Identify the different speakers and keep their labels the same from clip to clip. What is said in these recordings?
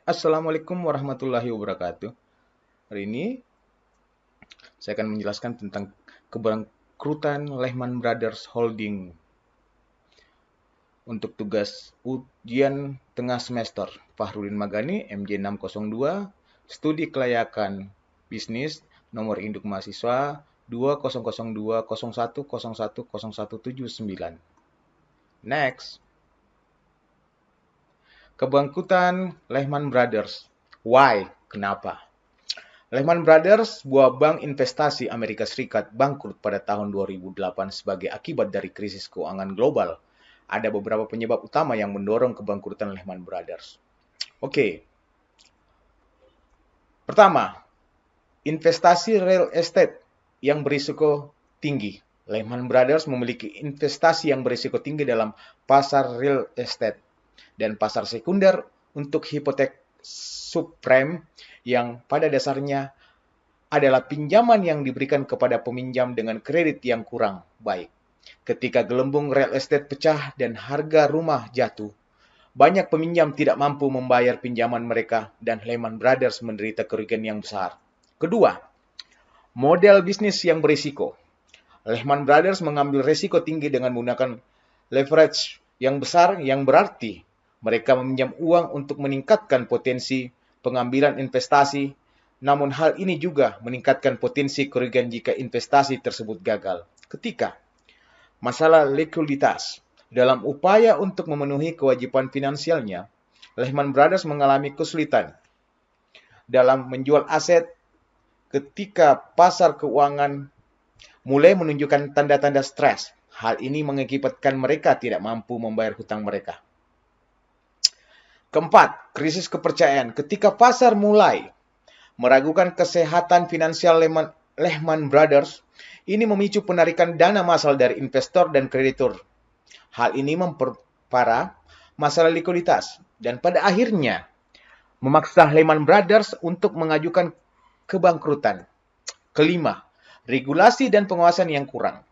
Speaker 1: Assalamualaikum warahmatullahi wabarakatuh. Hari ini saya akan menjelaskan tentang kebangkrutan Lehman Brothers Holding untuk tugas ujian tengah semester. Fahrudin Magani, MJ 602, Studi Kelayakan Bisnis, nomor induk mahasiswa 200201010179. Next. Kebangkrutan Lehman Brothers. Why? Kenapa? Lehman Brothers, sebuah bank investasi Amerika Serikat, bangkrut pada tahun 2008 sebagai akibat dari krisis keuangan global. Ada beberapa penyebab utama yang mendorong kebangkrutan Lehman Brothers. Oke. Pertama, investasi real estate yang berisiko tinggi. Lehman Brothers memiliki investasi yang berisiko tinggi dalam pasar real estate dan pasar sekunder untuk hipotek subprime yang pada dasarnya adalah pinjaman yang diberikan kepada peminjam dengan kredit yang kurang baik. Ketika gelembung real estate pecah dan harga rumah jatuh, banyak peminjam tidak mampu membayar pinjaman mereka dan Lehman Brothers menderita kerugian yang besar. Kedua, model bisnis yang berisiko. Lehman Brothers mengambil risiko tinggi dengan menggunakan leverage yang besar yang berarti mereka meminjam uang untuk meningkatkan potensi pengambilan investasi, namun hal ini juga meningkatkan potensi kerugian jika investasi tersebut gagal. Ketiga, masalah likuiditas. Dalam upaya untuk memenuhi kewajiban finansialnya, Lehman Brothers mengalami kesulitan dalam menjual aset ketika pasar keuangan mulai menunjukkan tanda-tanda stres. Hal ini mengakibatkan mereka tidak mampu membayar hutang mereka. Keempat, krisis kepercayaan. Ketika pasar mulai meragukan kesehatan finansial Lehman Brothers, ini memicu penarikan dana massal dari investor dan kreditur. Hal ini memperparah masalah likuiditas dan pada akhirnya memaksa Lehman Brothers untuk mengajukan kebangkrutan. Kelima, regulasi dan pengawasan yang kurang.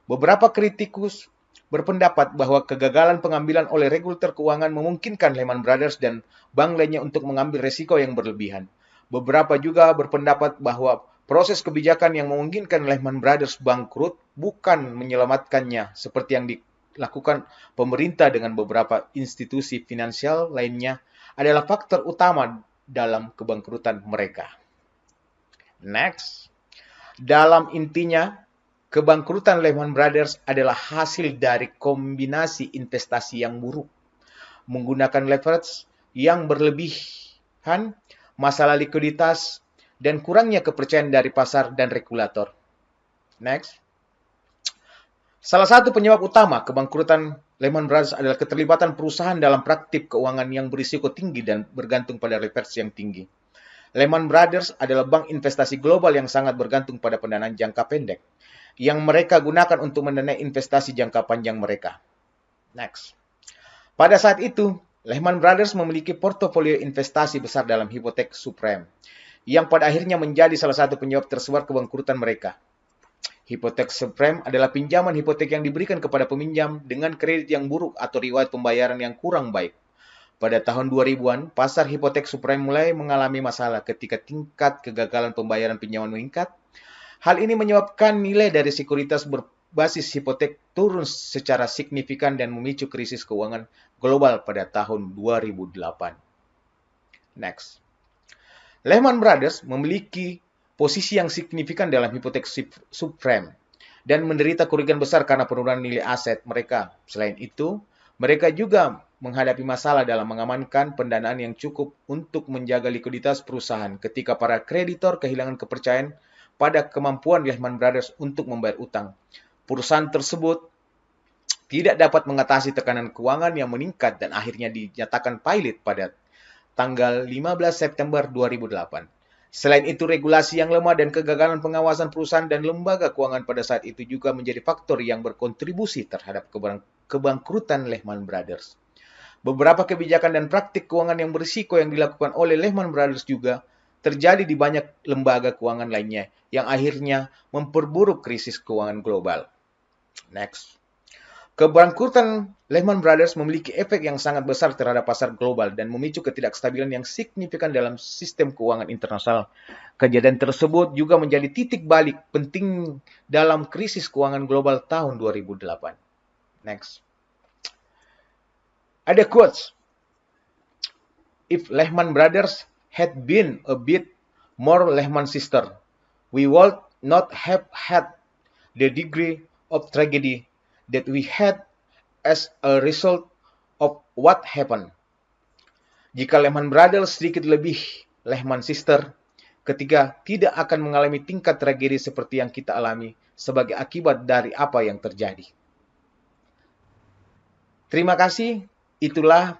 Speaker 1: Beberapa kritikus berpendapat bahwa kegagalan pengambilan oleh regulator keuangan memungkinkan Lehman Brothers dan bank lainnya untuk mengambil risiko yang berlebihan. Beberapa juga berpendapat bahwa proses kebijakan yang memungkinkan Lehman Brothers bangkrut bukan menyelamatkannya seperti yang dilakukan pemerintah dengan beberapa institusi finansial lainnya adalah faktor utama dalam kebangkrutan mereka. Next. Dalam intinya, kebangkrutan Lehman Brothers adalah hasil dari kombinasi investasi yang buruk, menggunakan leverage yang berlebihan, masalah likuiditas, dan kurangnya kepercayaan dari pasar dan regulator. Next. Salah satu penyebab utama kebangkrutan Lehman Brothers adalah keterlibatan perusahaan dalam praktik keuangan yang berisiko tinggi dan bergantung pada leverage yang tinggi. Lehman Brothers adalah bank investasi global yang sangat bergantung pada pendanaan jangka pendek, yang mereka gunakan untuk mendanai investasi jangka panjang mereka. Next. Pada saat itu, Lehman Brothers memiliki portofolio investasi besar dalam hipotek subprime, yang pada akhirnya menjadi salah satu penyebab tersebar kebangkrutan mereka. Hipotek subprime adalah pinjaman hipotek yang diberikan kepada peminjam dengan kredit yang buruk atau riwayat pembayaran yang kurang baik. Pada tahun 2000-an, pasar hipotek subprime mulai mengalami masalah ketika tingkat kegagalan pembayaran pinjaman meningkat. Hal ini menyebabkan nilai dari sekuritas berbasis hipotek turun secara signifikan dan memicu krisis keuangan global pada tahun 2008. Next. Lehman Brothers memiliki posisi yang signifikan dalam hipotek subprime dan menderita kerugian besar karena penurunan nilai aset mereka. Selain itu, mereka juga menghadapi masalah dalam mengamankan pendanaan yang cukup untuk menjaga likuiditas perusahaan ketika para kreditor kehilangan kepercayaan pada kemampuan Lehman Brothers untuk membayar utang. Perusahaan tersebut tidak dapat mengatasi tekanan keuangan yang meningkat dan akhirnya dinyatakan pailit pada tanggal 15 September 2008. Selain itu, regulasi yang lemah dan kegagalan pengawasan perusahaan dan lembaga keuangan pada saat itu juga menjadi faktor yang berkontribusi terhadap kebangkrutan Lehman Brothers. Beberapa kebijakan dan praktik keuangan yang berisiko yang dilakukan oleh Lehman Brothers juga terjadi di banyak lembaga keuangan lainnya yang akhirnya memperburuk krisis keuangan global. Next. Kebangkrutan Lehman Brothers memiliki efek yang sangat besar terhadap pasar global dan memicu ketidakstabilan yang signifikan dalam sistem keuangan internasional. Kejadian tersebut juga menjadi titik balik penting dalam krisis keuangan global tahun 2008. Next. Ada quotes. If Lehman Brothers had been a bit more Lehman sister, we would not have had the degree of tragedy that we had as a result of what happened. Jika Lehman Brothers sedikit lebih Lehman Sister, ketiga tidak akan mengalami tingkat tragedi seperti yang kita alami sebagai akibat dari apa yang terjadi. Terima kasih, itulah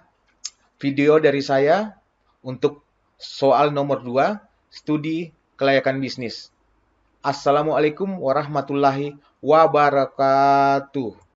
Speaker 1: video dari saya untuk soal nomor 2, studi kelayakan bisnis. Assalamualaikum warahmatullahi wabarakatuh.